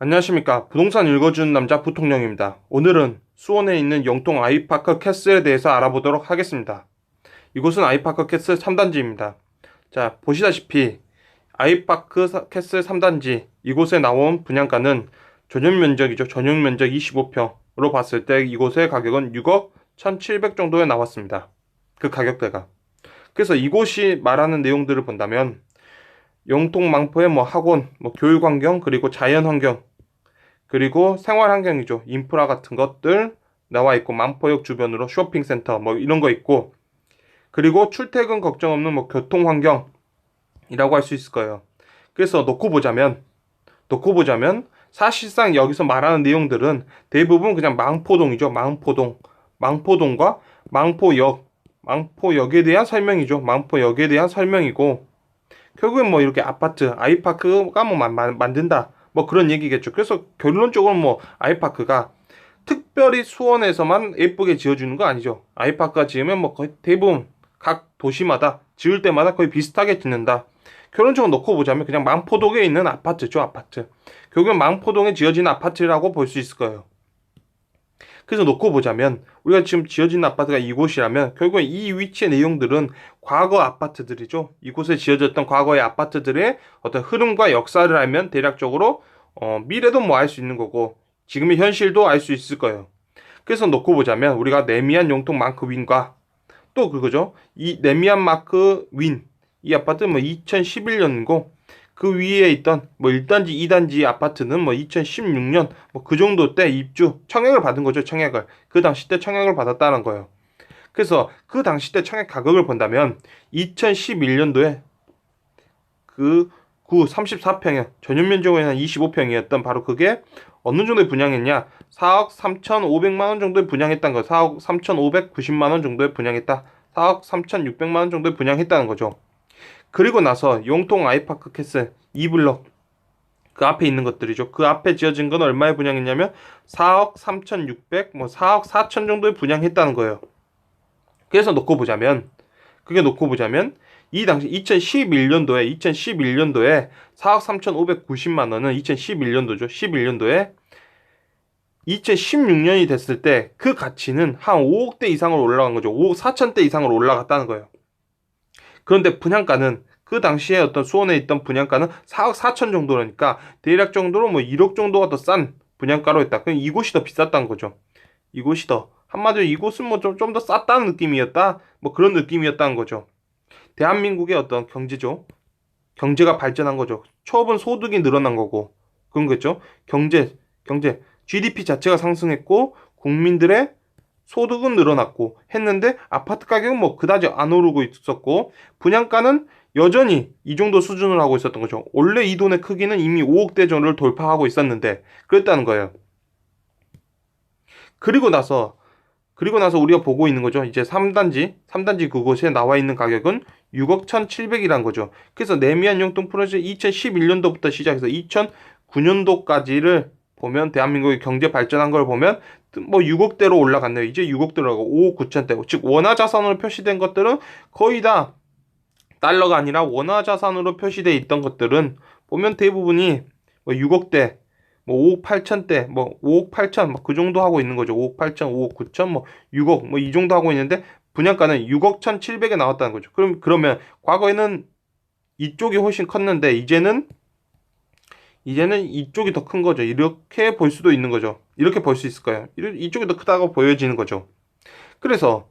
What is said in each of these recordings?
안녕하십니까. 부동산 읽어주는 남자 부통령입니다. 오늘은 수원에 있는 영통 아이파크 캐슬에 대해서 알아보도록 하겠습니다. 이곳은 아이파크 캐슬 3단지입니다. 자, 보시다시피 아이파크 캐슬 3단지 이곳에 나온 분양가는 전용 면적이죠. 전용 면적 25평으로 봤을 때 이곳의 가격은 6억 1,700 정도에 나왔습니다. 그 가격대가. 그래서 이곳이 말하는 내용들을 본다면 영통 망포의 학원, 교육 환경, 그리고 자연 환경, 그리고 생활 환경이죠. 인프라 같은 것들 나와 있고, 만포역 주변으로 쇼핑센터 이런 거 있고, 그리고 출퇴근 걱정 없는 교통 환경이라고 할 수 있을 거예요. 그래서 놓고 보자면 사실상 여기서 말하는 내용들은 대부분 그냥 망포동이죠. 망포동과 망포역에 대한 설명이죠. 망포역에 대한 설명이고, 결국엔 이렇게 아파트, 아이파크가 만든다. 그런 얘기겠죠. 그래서 결론적으로 아이파크가 특별히 수원에서만 예쁘게 지어주는 거 아니죠. 아이파크가 지으면 거의 대부분 각 도시마다 지을 때마다 거의 비슷하게 짓는다. 결론적으로 놓고 보자면 그냥 망포동에 있는 아파트죠, 아파트. 결국엔 망포동에 지어진 아파트라고 볼 수 있을 거예요. 그래서 놓고 보자면 우리가 지금 지어진 아파트가 이곳이라면 결국엔 이 위치의 내용들은 과거 아파트들이죠. 이곳에 지어졌던 과거의 아파트들의 어떤 흐름과 역사를 알면 대략적으로 미래도 알 수 있는 거고 지금의 현실도 알 수 있을 거예요. 그래서 놓고 보자면 우리가 네미안 용통 마크 윈과 또 그거죠. 이 네미안 마크 윈 이 아파트 2011년이고 그 위에 있던 1단지, 2단지 아파트는 2016년 그 정도 때 입주 청약을 받은 거죠. 청약을. 그 당시 때 청약을 받았다는 거예요. 그래서 그 당시 때 청약 가격을 본다면 2011년도에 그 34평형 전용 면적은 한 25평이었던 바로 그게 어느 정도에 분양했냐? 4억 3,500만 원 정도에 분양했다는 거. 4억 3,590만 원 정도에 분양했다. 4억 3,600만 원 정도에 분양했다는 거죠. 그리고 나서 용통 아이파크 캐슬 2블럭 그 앞에 있는 것들이죠. 그 앞에 지어진 건 얼마에 분양했냐면 4억 3,600, 4억 4천 정도에 분양했다는 거예요. 그래서 놓고 보자면 이 당시 2011년도에 4억 3,590만 원은 2011년도죠. 11년도에 2016년이 됐을 때 그 가치는 한 5억대 이상으로 올라간 거죠. 5억 4천대 이상으로 올라갔다는 거예요. 그런데 분양가는 그 당시에 어떤 수원에 있던 분양가는 4억 4천 정도라니까 대략 정도로 1억 정도가 더 싼 분양가로 했다. 그럼 이곳이 더 비쌌다는 거죠. 한마디로 이곳은 좀 더 쌌다는 느낌이었다. 그런 느낌이었다는 거죠. 대한민국의 어떤 경제죠. 경제가 발전한 거죠. 초업은 소득이 늘어난 거고 그런 거죠. 경제 GDP 자체가 상승했고 국민들의 소득은 늘어났고 했는데 아파트 가격은 그다지 안 오르고 있었고 분양가는 여전히 이 정도 수준을 하고 있었던 거죠. 원래 이 돈의 크기는 이미 5억대 전을 돌파하고 있었는데 그랬다는 거예요. 그리고 나서 우리가 보고 있는 거죠. 이제 3단지 그곳에 나와 있는 가격은 6억 1,700이란 거죠. 그래서 내미안 용통 프로젝트 2011년도부터 시작해서 2009년도까지를 보면 대한민국의 경제 발전한 걸 보면 6억대로 올라갔네요. 이제 6억대로 5억 9천대. 즉 원화 자산으로 표시된 것들은 거의 다 달러가 아니라 원화 자산으로 표시되어 있던 것들은 보면 대부분이 6억대, 5억 8천대, 5억 8천 그 정도 하고 있는 거죠. 5억 8천, 5억 9천, 6억 이 정도 하고 있는데 분양가는 6억 1,700에 나왔다는 거죠. 그러면 과거에는 이쪽이 훨씬 컸는데 이제는 이쪽이 더 큰 거죠. 이렇게 볼 수도 있는 거죠. 이렇게 볼 수 있을 거예요. 이쪽이 더 크다고 보여지는 거죠. 그래서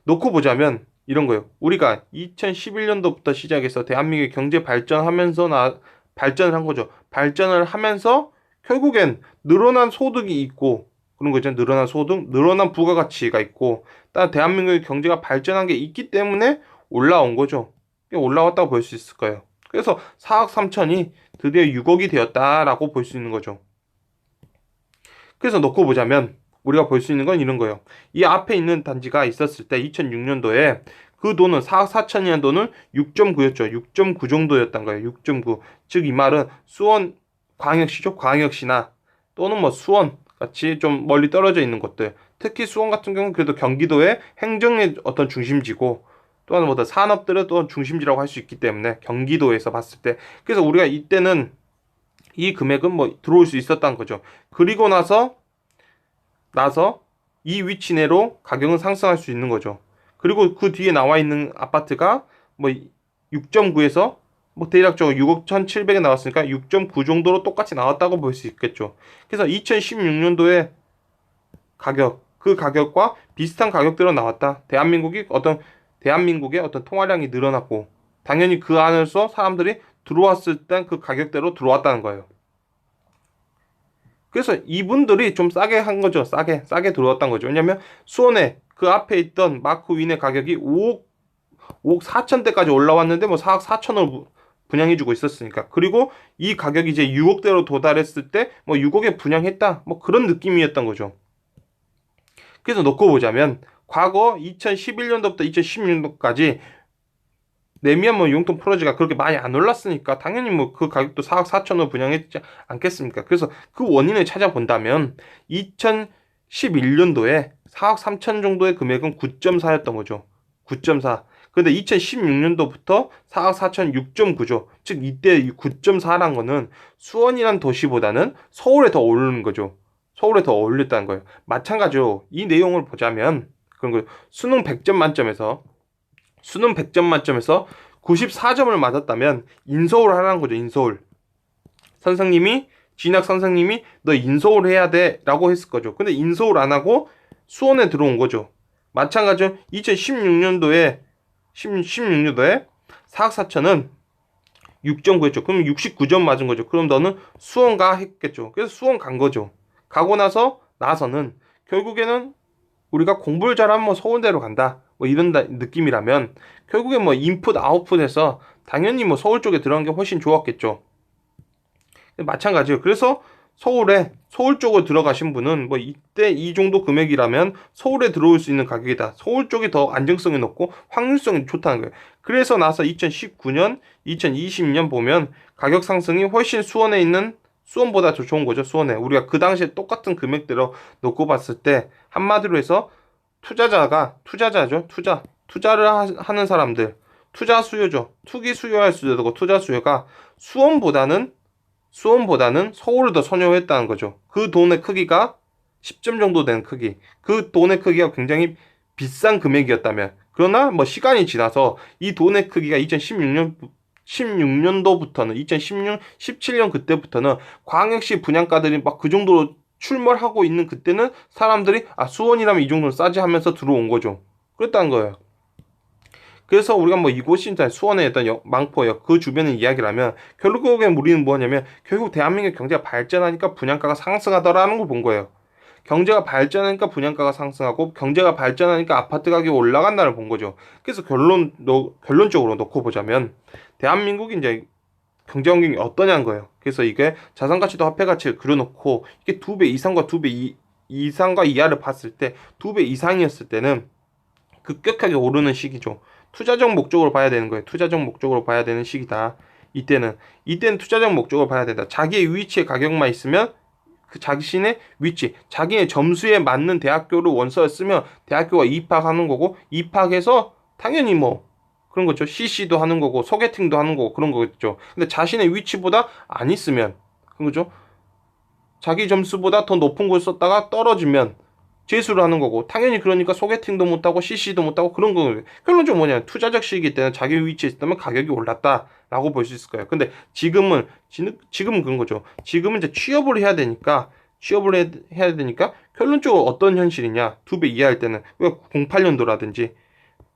놓고 보자면 이런 거예요. 우리가 2011년도부터 시작해서 대한민국의 경제 발전을 한 거죠. 발전을 하면서 결국엔 늘어난 소득이 있고 그런 거죠. 늘어난 소득, 늘어난 부가가치가 있고 딱 대한민국의 경제가 발전한 게 있기 때문에 올라온 거죠. 올라왔다고 볼 수 있을 거예요. 그래서 4억 3천이 드디어 6억이 되었다라고 볼 수 있는 거죠. 그래서 놓고 보자면 우리가 볼 수 있는 건 이런 거예요. 이 앞에 있는 단지가 있었을 때 2006년도에 그 돈은 4억 4천이라는 돈은 6.9였죠. 6.9 정도였던 거예요. 6.9. 즉 이 말은 수원 광역시죠. 광역시나 또는 수원 같이 좀 멀리 떨어져 있는 곳들. 특히 수원 같은 경우는 그래도 경기도의 행정의 어떤 중심지고 또한 산업들의 또 중심지라고 할 수 있기 때문에 경기도에서 봤을 때 그래서 우리가 이때는 이 금액은 뭐 들어올 수 있었다는 거죠. 그리고 나서 이 위치 내로 가격은 상승할 수 있는 거죠. 그리고 그 뒤에 나와 있는 아파트가 뭐 6.9에서 뭐 대략적으로 6억 1,700에 나왔으니까 6.9 정도로 똑같이 나왔다고 볼 수 있겠죠. 그래서 2016년도에 그 가격과 비슷한 가격대로 나왔다. 대한민국의 어떤 통화량이 늘어났고, 당연히 그 안에서 사람들이 들어왔을 땐 그 가격대로 들어왔다는 거예요. 그래서 이분들이 좀 싸게 한 거죠. 싸게 들어왔다는 거죠. 왜냐면 수원에 그 앞에 있던 마크 윈의 가격이 5억 4천대까지 올라왔는데 뭐 4억 4천을 분양해주고 있었으니까. 그리고 이 가격이 이제 6억대로 도달했을 때 뭐 6억에 분양했다. 뭐 그런 느낌이었던 거죠. 그래서 놓고 보자면 과거 2011년도부터 2016년도까지 내미안 뭐 용통 프로지가 그렇게 많이 안 올랐으니까 당연히 뭐 그 가격도 4억 4천원 분양했지 않겠습니까? 그래서 그 원인을 찾아본다면 2011년도에 4억 3천 정도의 금액은 9.4였던 거죠. 9.4. 근데 2016년도부터 4억 4천 6.9죠. 즉 이때 9.4란 거는 수원이란 도시보다는 서울에 더 오르는 거죠. 서울에 더 어울렸다는 거예요. 마찬가지로 이 내용을 보자면 그런 거 수능 100점 만점에서 94점을 맞았다면 인서울 하라는 거죠. 인서울. 진학 선생님이 너 인서울 해야 돼 라고 했을 거죠. 근데 인서울 안 하고 수원에 들어온 거죠. 마찬가지로 2016년도에 4학 4천은 6.9였죠. 그럼 69점 맞은 거죠. 그럼 너는 수원 가 했겠죠. 그래서 수원 간 거죠. 가고 나서는 결국에는 우리가 공부를 잘하면 뭐 서울대로 간다. 뭐 이런 느낌이라면 결국에 뭐 인풋 아웃풋에서 당연히 뭐 서울 쪽에 들어간 게 훨씬 좋았겠죠. 마찬가지예요. 그래서 서울 쪽으로 들어가신 분은 뭐 이때 이 정도 금액이라면 서울에 들어올 수 있는 가격이다. 서울 쪽이 더 안정성이 높고 확률성이 좋다는 거예요. 그래서 나서 2019년, 2020년 보면 가격 상승이 훨씬 수원보다 더 좋은 거죠. 수원에 우리가 그 당시에 똑같은 금액대로 놓고 봤을 때 한마디로 해서 투자를 하는 사람들, 투자 수요죠. 투기 수요할 수도 되고 투자 수요가 수원보다는 서울을 더 선호했다는 거죠. 그 돈의 크기가 10점 정도 되는 크기. 그 돈의 크기가 굉장히 비싼 금액이었다면, 그러나 뭐 시간이 지나서 이 돈의 크기가 2016년도부터는 2016, 17년 그때부터는 광역시 분양가들이 막 그 정도로 출몰하고 있는 그때는 사람들이 수원이라면 이 정도는 싸지 하면서 들어온 거죠. 그랬다는 거예요. 그래서 우리가 뭐 이곳이 수원에 있던 망포역 그 주변의 이야기를 하면 결국엔 우리는 뭐냐면 결국 대한민국 경제가 발전하니까 분양가가 상승하더라는 걸 본 거예요. 경제가 발전하니까 분양가가 상승하고 경제가 발전하니까 아파트 가격이 올라간다를 본 거죠. 그래서 결론적으로 놓고 보자면 대한민국이 이제 경제 환경이 어떠냐는 거예요. 그래서 이게 자산가치도 화폐가치를 그려놓고 이게 2배 이상과 2배 이상과 이하를 봤을 때 2배 이상이었을 때는 급격하게 오르는 시기죠. 투자적 목적으로 봐야 되는 거예요. 투자적 목적으로 봐야 되는 시기다. 이때는 투자적 목적으로 봐야 된다. 자기의 위치의 가격만 있으면 그 자신의 위치, 자기의 점수에 맞는 대학교를 원서를 쓰면 대학교가 입학하는 거고 입학해서 당연히 뭐 그런 거죠. CC도 하는 거고 소개팅도 하는 거고 그런 거겠죠. 근데 자신의 위치보다 안 있으면 그런 거죠. 자기 점수보다 더 높은 걸 썼다가 떨어지면 재수를 하는 거고 당연히 그러니까 소개팅도 못하고 CC도 못하고 그런 거예요. 결론적으로 뭐냐 투자적 시기 때는 자기 위치에 있다면 가격이 올랐다라고 볼 수 있을 거예요. 근데 지금은 그런 거죠. 지금은 이제 취업을 해야 되니까 결론적으로 어떤 현실이냐 2배 이하일 때는 08년도라든지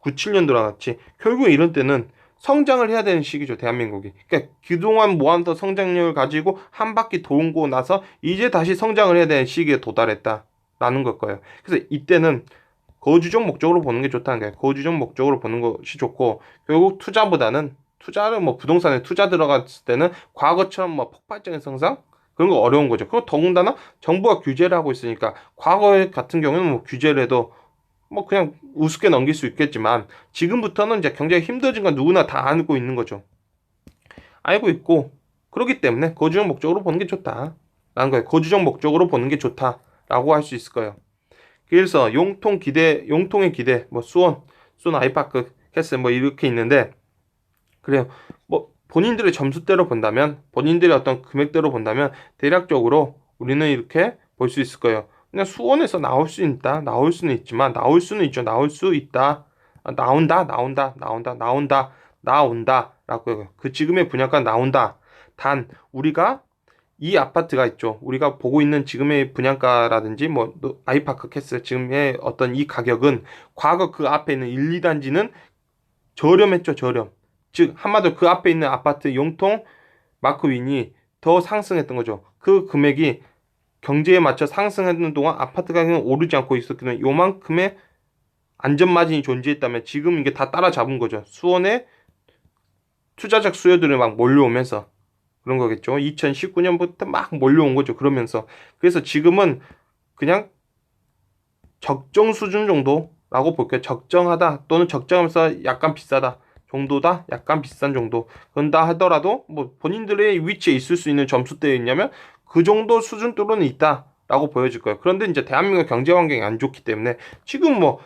97년도랑 같이 결국 이런 때는 성장을 해야 되는 시기죠. 대한민국이. 그러니까 그동안 모아놨던 성장률을 가지고 한 바퀴 돌고 나서 이제 다시 성장을 해야 되는 시기에 도달했다. 라는 걸 거예요. 그래서 이때는 거주적 목적으로 보는 게 좋다는 거예요. 거주적 목적으로 보는 것이 좋고 결국 투자를 뭐 부동산에 투자 들어갔을 때는 과거처럼 뭐 폭발적인 성장 그런 거 어려운 거죠. 그리고 더군다나 정부가 규제를 하고 있으니까 과거 같은 경우는 뭐 규제를 해도 뭐 그냥 우습게 넘길 수 있겠지만 지금부터는 이제 경제가 힘들어진 건 누구나 다 알고 있는 거죠. 알고 있고 그렇기 때문에 거주적 목적으로 보는 게 좋다라는 거예요. 거주적 목적으로 보는 게 좋다라고 할 수 있을 거예요. 그래서 용통의 기대, 뭐 수원 아이파크, 캐슬 뭐 이렇게 있는데 그래요. 뭐 본인들의 점수대로 본다면, 본인들의 어떤 금액대로 본다면 대략적으로 우리는 이렇게 볼 수 있을 거예요. 그냥 수원에서 나올 수 있다, 나올 수는 있지만, 나올 수는 있죠, 나올 수 있다, 나온다라고 그 지금의 분양가 나온다. 단 우리가 이 아파트가 있죠. 우리가 보고 있는 지금의 분양가라든지 뭐 아이파크 캐슬 지금의 어떤 이 가격은 과거 그 앞에 있는 1, 2단지는 저렴했죠, 저렴. 즉 한마디로 그 앞에 있는 아파트 용통 마크윈이 더 상승했던 거죠. 그 금액이 경제에 맞춰 상승하는 동안 아파트 가격은 오르지 않고 있었기 때문에 요만큼의 안전 마진이 존재했다면 지금 이게 다 따라잡은 거죠. 수원에 투자적 수요들이 막 몰려오면서 그런 거겠죠. 2019년부터 막 몰려온 거죠. 그러면서 그래서 지금은 그냥 적정 수준 정도라고 볼게요. 적정하다 또는 적정하면서 약간 비싸다 정도다. 약간 비싼 정도. 그런다 하더라도 뭐 본인들의 위치에 있을 수 있는 점수대에 있냐면 그 정도 수준대로는 있다라고 보여질 거예요. 그런데 이제 대한민국 경제 환경이 안 좋기 때문에 지금 뭐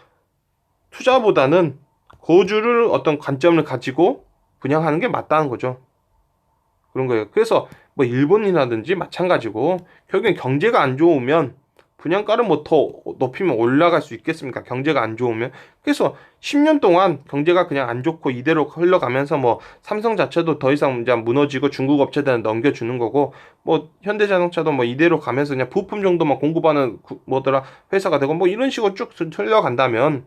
투자보다는 거주를 어떤 관점을 가지고 분양하는 게 맞다는 거죠. 그런 거예요. 그래서 뭐 일본이라든지 마찬가지고 결국엔 경제가 안 좋으면 분양가를 뭐 더 높이면 올라갈 수 있겠습니까? 경제가 안 좋으면. 그래서 10년 동안 경제가 그냥 안 좋고 이대로 흘러가면서 뭐 삼성 자체도 더 이상 이제 무너지고 중국 업체들은 넘겨주는 거고 뭐 현대자동차도 뭐 이대로 가면서 그냥 부품 정도만 공급하는 뭐더라 회사가 되고 뭐 이런 식으로 쭉 흘러간다면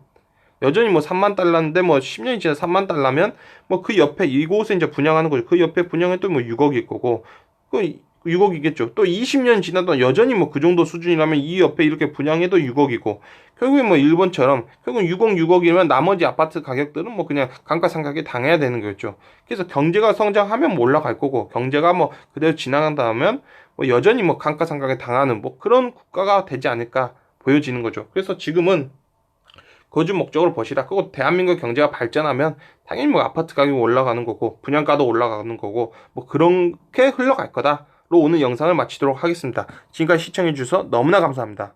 여전히 뭐 3만 달러인데 뭐 10년이 지나 3만 달러면 뭐 그 옆에 이곳에 이제 분양하는 거죠. 그 옆에 분양은 또 뭐 6억일 거고 그 6억이겠죠. 또 20년 지나도 여전히 뭐 그 정도 수준이라면 이 옆에 이렇게 분양해도 6억이고 결국에 뭐 일본처럼 결국 6억이면 나머지 아파트 가격들은 뭐 그냥 감가상각에 당해야 되는 거죠. 그래서 경제가 성장하면 뭐 올라갈 거고 경제가 뭐 그대로 지나간다면 뭐 여전히 뭐 감가상각에 당하는 뭐 그런 국가가 되지 않을까 보여지는 거죠. 그래서 지금은 거주 목적으로 보시라. 그리고 대한민국 경제가 발전하면 당연히 뭐 아파트 가격이 올라가는 거고 분양가도 올라가는 거고 뭐 그렇게 흘러갈 거다로 오늘 영상을 마치도록 하겠습니다. 지금까지 시청해 주셔서 너무나 감사합니다.